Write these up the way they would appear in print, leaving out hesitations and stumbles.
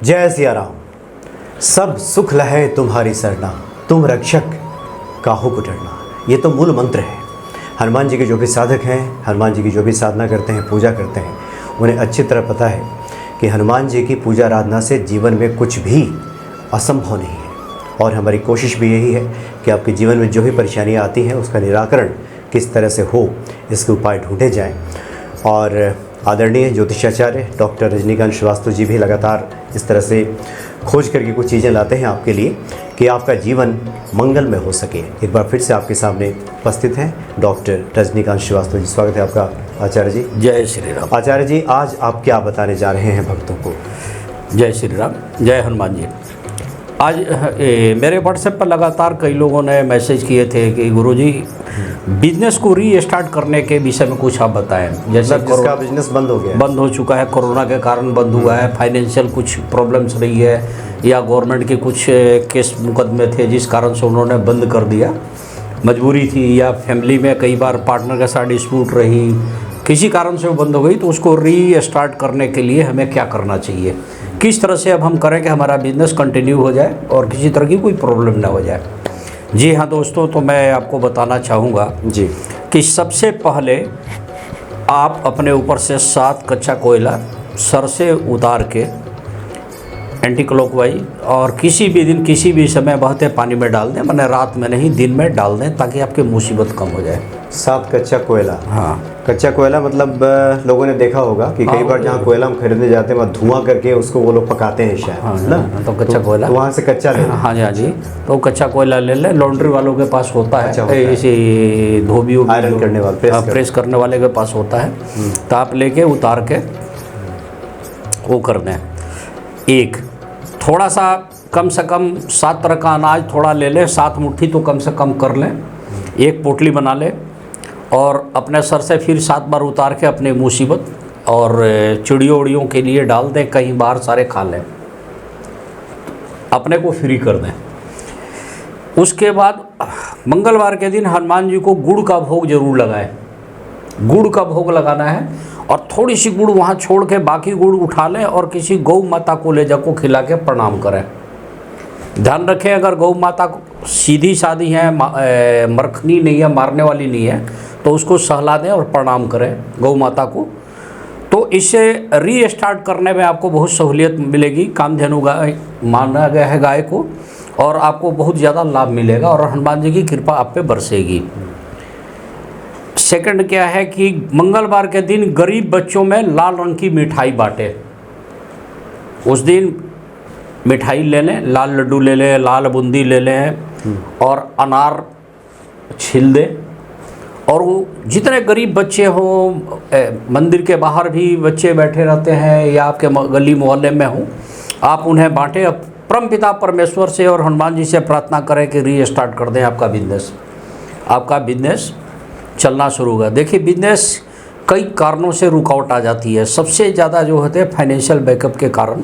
जय सिया राम। सब सुख लहे तुम्हारी सरना, तुम रक्षक काहू को डरना। ये तो मूल मंत्र है। हनुमान जी के जो भी साधक हैं, हनुमान जी की जो भी साधना करते हैं, पूजा करते हैं, उन्हें अच्छी तरह पता है कि हनुमान जी की पूजा आराधना से जीवन में कुछ भी असंभव नहीं है। और हमारी कोशिश भी यही है कि आपके जीवन में जो भी परेशानियाँ आती हैं उसका निराकरण किस तरह से हो, इसके उपाय ढूंढे जाएं। और आदरणीय ज्योतिषाचार्य डॉक्टर रजनीकांत श्रीवास्तव जी भी लगातार इस तरह से खोज करके कुछ चीज़ें लाते हैं आपके लिए कि आपका जीवन मंगल में हो सके। एक बार फिर से आपके सामने उपस्थित हैं डॉक्टर रजनीकांत श्रीवास्तव जी। स्वागत है आपका आचार्य जी। जय श्री राम। आचार्य जी, आज आप क्या बताने जा रहे हैं भक्तों को? जय श्री राम, जय हनुमान जी। आज मेरे व्हाट्सएप पर लगातार कई लोगों ने मैसेज किए थे कि गुरुजी बिजनेस को रीस्टार्ट करने के विषय में कुछ आप बताएं। जैसे जिसका बिजनेस बंद हो गया, बंद हो चुका है, कोरोना के कारण बंद हुआ है, फाइनेंशियल कुछ प्रॉब्लम्स रही है, या गवर्नमेंट के कुछ केस मुकदमे थे जिस कारण से उन्होंने बंद कर दिया, मजबूरी थी, या फैमिली में कई बार पार्टनर के साथ डिस्प्यूट रही, किसी कारण से वो बंद हो गई, तो उसको रीस्टार्ट करने के लिए हमें क्या करना चाहिए, किस तरह से अब हम करें कि हमारा बिजनेस कंटिन्यू हो जाए और किसी तरह की कोई प्रॉब्लम ना हो जाए। जी हाँ दोस्तों, तो मैं आपको बताना चाहूँगा जी कि सबसे पहले आप अपने ऊपर से 7 कच्चा कोयला सर से उतार के एंटी क्लॉकवाइज और किसी भी दिन किसी भी समय बहते पानी में डाल दें, मैंने रात में नहीं दिन में डाल दें, ताकि आपकी मुसीबत कम हो जाए। 7 कच्चा कोयला? हाँ, कच्चा कोयला मतलब लोगों ने देखा होगा कि कई बार जहाँ कोयला हम खरीदने जाते हैं वहाँ धुआं करके उसको वो लोग पकाते हैं शायद, हाँ ना? तो कच्चा कोयला तो वहाँ से कच्चा ले लें। हाँ जी, हाँ जी, तो कच्चा कोयला ले लें। लॉन्ड्री वालों के पास होता है, इसी धोबी आयरन करने वाले, प्रेस करने वाले के पास होता है, तो आप लेके उतार के वो कर दें। एक थोड़ा सा कम से कम 7 तरह का अनाज थोड़ा ले लें, 7 मुट्ठी तो कम से कम कर लें, एक पोटली बना लें और अपने सर से फिर 7 बार उतार के अपनी मुसीबत और चिड़ियों उड़ियों के लिए डाल दें, कहीं बाहर सारे खा लें, अपने को फ्री कर दें। उसके बाद मंगलवार के दिन हनुमान जी को गुड़ का भोग जरूर लगाएं। गुड़ का भोग लगाना है और थोड़ी सी गुड़ वहाँ छोड़ के बाकी गुड़ उठा लें और किसी गौ माता को ले जाकर खिला के प्रणाम करें। ध्यान रखें, अगर गौ माता सीधी सादी है, मरखनी नहीं है, मारने वाली नहीं है, तो उसको सहला दें और प्रणाम करें गौ माता को। तो इससे रीस्टार्ट करने में आपको बहुत सहूलियत मिलेगी। कामधेनु गाय माना गया है गाय को, और आपको बहुत ज़्यादा लाभ मिलेगा और हनुमान जी की कृपा आप पे बरसेगी। सेकंड क्या है कि मंगलवार के दिन गरीब बच्चों में लाल रंग की मिठाई बांटे। उस दिन मिठाई ले लें, लाल लड्डू ले लें, लाल बूंदी ले लें और अनार छील दें। और वो जितने गरीब बच्चे हों, मंदिर के बाहर भी बच्चे बैठे रहते हैं या आपके गली मोहल्ले में हों, आप उन्हें बांटें। परमपिता परमेश्वर से और हनुमान जी से प्रार्थना करें कि रीस्टार्ट कर दें आपका बिजनेस। आपका बिजनेस चलना शुरू होगा। देखिए, बिजनेस कई कारणों से रुकावट आ जाती है। सबसे ज़्यादा जो होते हैं फाइनेंशियल बैकअप के कारण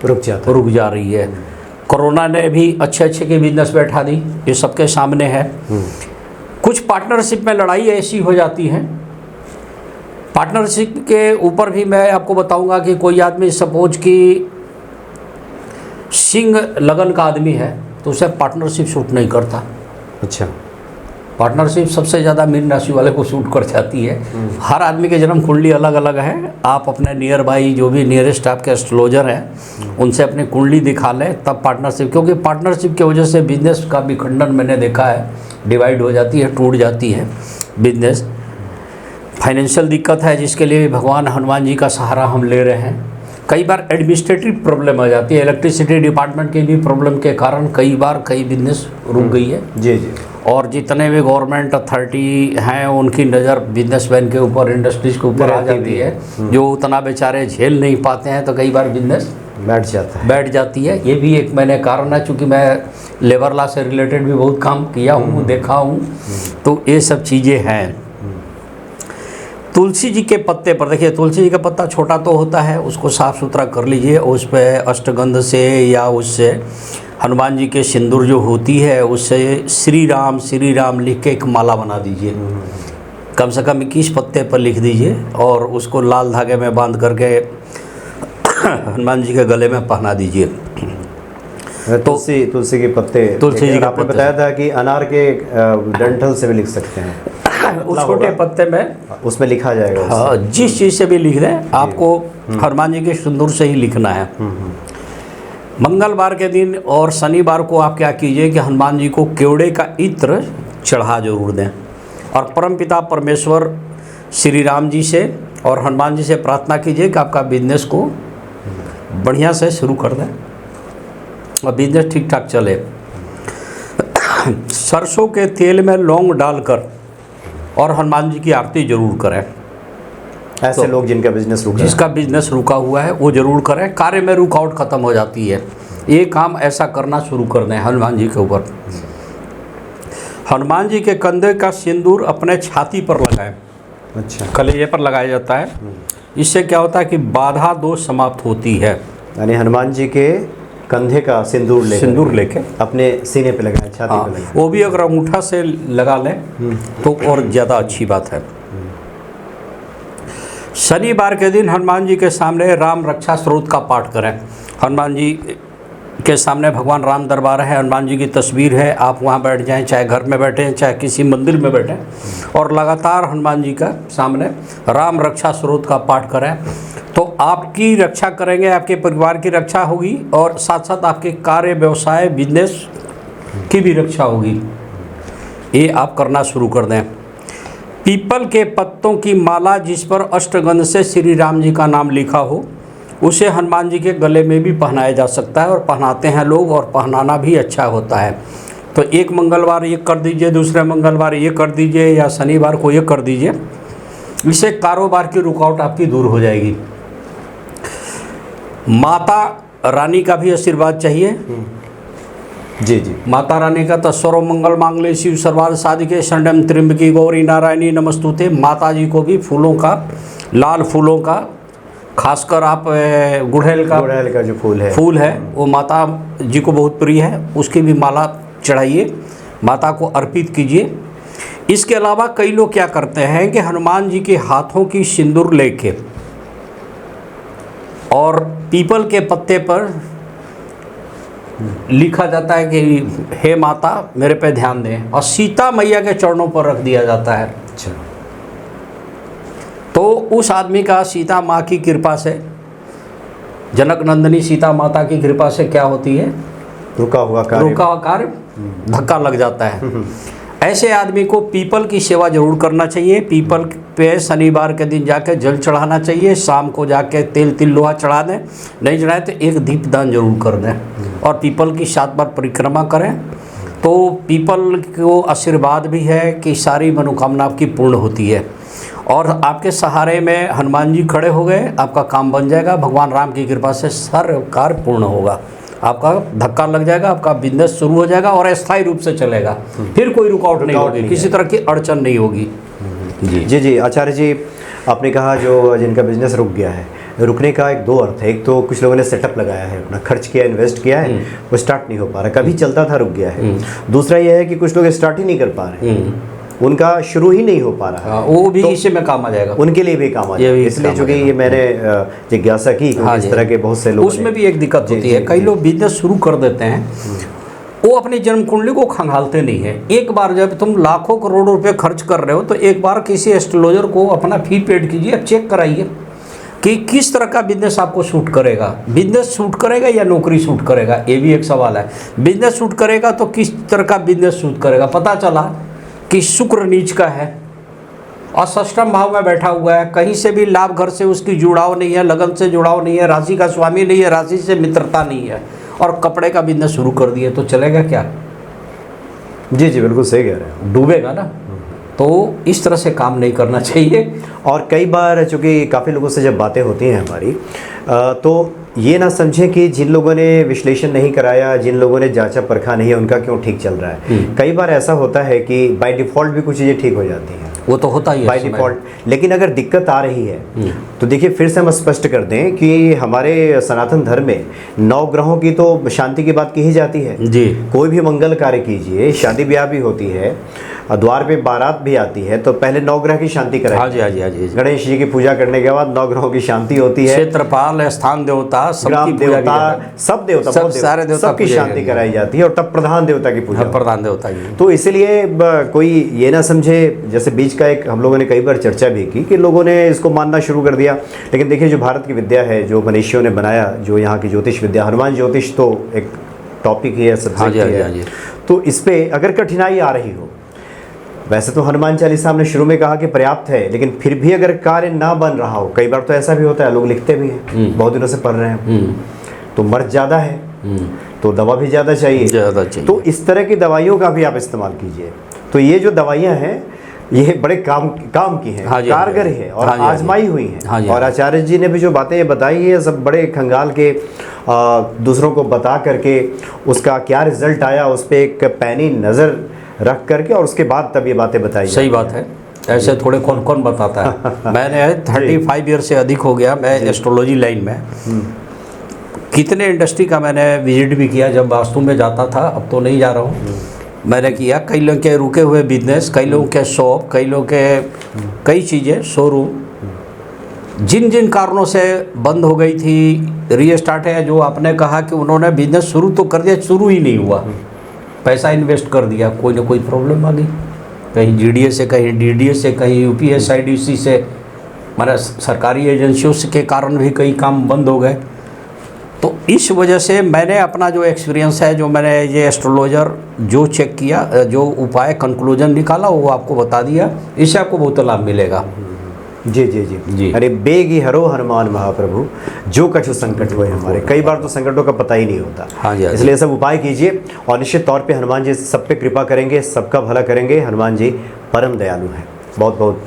रुक जा रही है। कोरोना ने भी अच्छे के बिजनेस बैठा दी, ये सबके सामने है। कुछ पार्टनरशिप में लड़ाई ऐसी हो जाती है। पार्टनरशिप के ऊपर भी मैं आपको बताऊंगा कि कोई आदमी सपोज कि सिंह लगन का आदमी है तो उसे पार्टनरशिप सूट नहीं करता। अच्छा, पार्टनरशिप सबसे ज़्यादा मीन राशि वाले को सूट कर जाती है। हर आदमी के जन्म कुंडली अलग अलग है। आप अपने नियर बाई जो भी नियरेस्ट आपके एस्ट्रोलॉजर हैं उनसे अपनी कुंडली दिखा लें, तब पार्टनरशिप, क्योंकि पार्टनरशिप की वजह से बिजनेस का विखंडन मैंने देखा है, डिवाइड हो जाती है, टूट जाती है बिजनेस। फाइनेंशियल दिक्कत है जिसके लिए भगवान हनुमान जी का सहारा हम ले रहे हैं। कई बार एडमिनिस्ट्रेटिव प्रॉब्लम आ जाती है, इलेक्ट्रिसिटी डिपार्टमेंट की भी प्रॉब्लम के कारण कई बार कई बिजनेस रुक गई है। जी जी। और जितने भी गवर्नमेंट अथॉरिटी हैं उनकी नज़र बिजनेसमैन के ऊपर, इंडस्ट्रीज के ऊपर आ जाती है, जो उतना बेचारे झेल नहीं पाते हैं, तो कई बार बिजनेस बैठ जाती है। ये भी एक मैंने कारण है, चूँकि मैं लेबर लॉ से रिलेटेड भी बहुत काम किया हूँ, देखा हूँ, तो ये सब चीज़ें हैं। तुलसी जी के पत्ते पर देखिए, तुलसी जी का पत्ता छोटा तो होता है, उसको साफ़ सुथरा कर लीजिए, उस पर अष्टगंध से या उससे हनुमान जी के सिंदूर जो होती है उससे श्री राम लिख के एक माला बना दीजिए। कम से कम 21 पत्ते पर लिख दीजिए और उसको लाल धागे में बांध करके हनुमान जी के गले में पहना दीजिए। तुलसी के पत्ते, तुलसी जी के आपने पत्ते बताया था कि अनार के डंठल से भी लिख सकते हैं, उस छोटे पत्ते में उसमें लिखा जाएगा उससे। हाँ, जिस चीज़ से भी लिख दें, आपको हनुमान जी के सिंदूर से ही लिखना है। मंगलवार के दिन और शनिवार को आप क्या कीजिए कि हनुमान जी को केवड़े का इत्र चढ़ा जरूर दें, और परमपिता परमेश्वर श्री राम जी से और हनुमान जी से प्रार्थना कीजिए कि आपका बिजनेस को बढ़िया से शुरू कर दें और बिजनेस ठीक ठाक चले। सरसों के तेल में लौंग डालकर और हनुमान जी की आरती जरूर करें। ऐसे लोग जिनका बिजनेस रुका जिसका बिजनेस रुका हुआ है वो जरूर करें, कार्य में रुकावट खत्म हो जाती है। ये काम ऐसा करना शुरू कर दें हनुमान जी के ऊपर। हनुमान जी के कंधे का सिंदूर अपने छाती पर लगाएं। अच्छा, कलेजे पर लगाया जाता है। इससे क्या होता है कि बाधा दोष समाप्त होती है। यानी हनुमान जी के कंधे का सिंदूर लेके अपने सीने पे लगाएं, छाती पे लगाएं। वो भी अगर अंगूठा से लगा लें तो और ज़्यादा अच्छी बात है। शनिवार के दिन हनुमान जी के सामने राम रक्षा स्तोत्र का पाठ करें। हनुमान जी के सामने भगवान राम दरबार है, हनुमान जी की तस्वीर है, आप वहाँ बैठ जाएं, चाहे घर में बैठें चाहे किसी मंदिर में बैठें, और लगातार हनुमान जी का सामने राम रक्षा स्तोत्र का पाठ करें। तो आपकी रक्षा करेंगे, आपके परिवार की रक्षा होगी और साथ साथ आपके कार्य व्यवसाय बिजनेस की भी रक्षा होगी। ये आप करना शुरू कर दें। पीपल के पत्तों की माला जिस पर अष्टगंध से श्री राम जी का नाम लिखा हो, उसे हनुमान जी के गले में भी पहनाया जा सकता है, और पहनाते हैं लोग, और पहनाना भी अच्छा होता है। तो एक मंगलवार ये कर दीजिए, दूसरे मंगलवार ये कर दीजिए, या शनिवार को ये कर दीजिए। इससे कारोबार की रुकावट आपकी दूर हो जाएगी। माता रानी का भी आशीर्वाद चाहिए। जी जी, माता रानी का तो सर्व मंगल मांगल्ये शिव सर्वार्थ साधिके शरणं त्र्यंबके गौरी नारायणी नमस्तुते। माता जी को भी फूलों का, लाल फूलों का, खासकर आप गुड़हल का जो फूल है वो माता जी को बहुत प्रिय है, उसकी भी माला चढ़ाइए, माता को अर्पित कीजिए। इसके अलावा कई लोग क्या करते हैं कि हनुमान जी के हाथों की सिंदूर लेके और पीपल के पत्ते पर लिखा जाता है कि हे माता मेरे पे ध्यान दें, और सीता मैया के चरणों पर रख दिया जाता है। अच्छा, तो उस आदमी का सीता माँ की कृपा से, जनक नंदिनी सीता माता की कृपा से क्या होती है, रुका हुआ कार्य धक्का लग जाता है। ऐसे आदमी को पीपल की सेवा जरूर करना चाहिए। पीपल पे शनिवार के दिन जाके जल चढ़ाना चाहिए, शाम को जाके तेल तिल लोहा चढ़ा दें, नहीं चढ़ाए तो एक दीपदान जरूर कर दें, और पीपल की 7 बार परिक्रमा करें। तो पीपल को आशीर्वाद भी है कि सारी मनोकामना आपकी पूर्ण होती है, और आपके सहारे में हनुमान जी खड़े हो गए, आपका काम बन जाएगा। भगवान राम की कृपा से सारा कार्य पूर्ण होगा, आपका धक्का लग जाएगा, आपका बिजनेस शुरू हो जाएगा और अस्थायी रूप से चलेगा। फिर कोई रुकावट नहीं होगी, किसी तरह की अड़चन नहीं होगी। जी जी, आचार्य जी, आपने कहा जो जिनका बिजनेस रुक गया है, रुकने का एक दो अर्थ है। एक तो कुछ लोगों ने सेटअप लगाया है, अपना खर्च किया, इन्वेस्ट किया है, वो स्टार्ट नहीं हो पा रहा, कभी चलता था रुक गया है। दूसरा ये है कि कुछ लोग स्टार्ट ही नहीं कर पा रहे, उनका शुरू ही नहीं हो पा रहा है, वो भी तो इसी में काम आ जाएगा, उनके लिए भी काम आ जाएगा। इसलिए चूंकि ये मैंने जिज्ञासा की, इस तरह के बहुत से लोग, उसमें भी एक दिक्कत होती है। कई लोग बिजनेस शुरू कर देते हैं, वो अपनी जन्म कुंडली को खंगालते नहीं है। एक बार जब तुम लाखों करोड़ों रुपए खर्च कर रहे हो तो एक बार किसी एस्ट्रोलॉजर को अपना फी पेड कीजिए, चेक कराइए कि किस तरह का बिजनेस आपको सूट करेगा। बिजनेस सूट करेगा या नौकरी सूट करेगा, ये भी एक सवाल है। बिजनेस सूट करेगा तो किस तरह का बिजनेस सूट करेगा। पता चला कि शुक्र नीच का है और षष्ठम भाव में बैठा हुआ है, कहीं से भी लाभ घर से उसकी जुड़ाव नहीं है, लगन से जुड़ाव नहीं है, राशि का स्वामी नहीं है, राशि से मित्रता नहीं है, और कपड़े का बिजनेस शुरू कर दिए तो चलेगा क्या? जी जी, बिल्कुल सही कह रहे हैं, डूबेगा ना। तो इस तरह से काम नहीं करना चाहिए। और कई बार चूँकि काफ़ी लोगों से जब बातें होती हैं हमारी, तो ये ना समझें कि जिन लोगों ने विश्लेषण नहीं कराया, जिन लोगों ने जांचा परखा नहीं है, उनका क्यों ठीक चल रहा है। कई बार ऐसा होता है कि बाय डिफ़ॉल्ट भी कुछ चीज़ें ठीक हो जाती हैं, वो तो होता ही है बाय डिफ़ॉल्ट। लेकिन अगर दिक्कत आ रही है तो देखिए, फिर से हम स्पष्ट कर दें कि हमारे सनातन धर्म में 9 ग्रहों की तो शांति की बात की ही जाती है जी। कोई भी मंगल कार्य कीजिए, शादी ब्याह भी होती है, द्वार पे बारात भी आती है तो पहले नवग्रह की शांति कराई। हाँ जी, हाँ जी, हाँ जी। गणेश जी की पूजा करने के बाद नवग्रहों की शांति होती है, क्षेत्रपाल, स्थान देवता, ग्राम सबकी पूजा की देवता, जाती है। सब देवता, सब बहुत सारे देवता सबकी पूजा शांति करेंगे। कराई जाती है और तब प्रधान देवता की पूजा हाँ, होती है। प्रधान देवता की। तो इसीलिए कोई ये ना समझे, जैसे बीच का एक हम लोगों ने कई बार चर्चा भी की कि लोगों ने इसको मानना शुरू कर दिया, लेकिन देखिए जो भारत की विद्या है, जो मनीषियों ने बनाया, जो यहाँ की ज्योतिष विद्या, हनुमान ज्योतिष तो एक टॉपिक ही है, हाँ जी, सब्जेक्ट हाँ ही जी, हाँ है। जी। तो इस पे अगर कठिनाई आ रही हो, वैसे तो हनुमान चालीसा हमने शुरू में कहा कि पर्याप्त है, लेकिन फिर भी अगर कार्य ना बन रहा हो, कई बार तो ऐसा भी होता है, लोग लिखते भी हैं, बहुत दिनों से पढ़ रहे हैं, तो मर्ज ज़्यादा है तो दवा भी ज़्यादा चाहिए, ज़्यादा चाहिए। तो इस तरह की दवाइयों का भी आप इस्तेमाल कीजिए। तो ये जो दवाइयाँ हैं ये बड़े काम की हैं, हाँ जी, कारगर हाँ जी, है और हाँ जी, हाँ जी। आजमाई हुई हैं। हाँ जी, और हाँ जी। आचार्य जी ने भी जो बातें ये बताई है सब बड़े खंगाल के दूसरों को बता करके उसका क्या रिजल्ट आया उस पर एक पैनी नज़र रख करके और उसके बाद तब ये बातें बताई सही जाती बात है। ऐसे थोड़े कौन कौन बताता है। मैंने 35 ईयर से अधिक हो गया मैं एस्ट्रोलॉजी लाइन में, कितने इंडस्ट्री का मैंने विजिट भी किया, जब वास्तु में जाता था, अब तो नहीं जा रहा हूँ। मैंने किया कई लोगों के रुके हुए बिजनेस, कई लोगों के शॉप, कई लोगों के कई चीज़ें, शोरूम जिन जिन कारणों से बंद हो गई थी, रीस्टार्ट है। जो आपने कहा कि उन्होंने बिजनेस शुरू तो कर दिया, शुरू ही नहीं हुआ, पैसा इन्वेस्ट कर दिया, कोई ना कोई प्रॉब्लम आ गई, कहीं जीडीएस से, कहीं डीडीएस से, कहीं यूपीएसआईडीसी से, हमारा सरकारी एजेंसियों के कारण भी कई काम बंद हो गए। तो इस वजह से मैंने अपना जो एक्सपीरियंस है, जो मैंने ये एस्ट्रोलॉजर जो चेक किया, जो उपाय कंक्लूजन निकाला, वो आपको बता दिया, इससे आपको बहुत लाभ मिलेगा। जी जी जी जी। अरे बेगी हरो हनुमान महाप्रभु, जो कछु संकट हुए हमारे। कई बार तो संकटों का पता ही नहीं होता। हाँ जी, हाँ जी। इसलिए सब उपाय कीजिए और निश्चित तौर पे हनुमान जी सब पे कृपा करेंगे, सबका भला करेंगे। हनुमान जी परम दयालु हैं। बहुत बहुत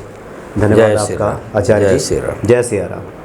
धन्यवाद जय श्री आपका राम। आचार्य जय जी। श्री राम। जय श्री राम।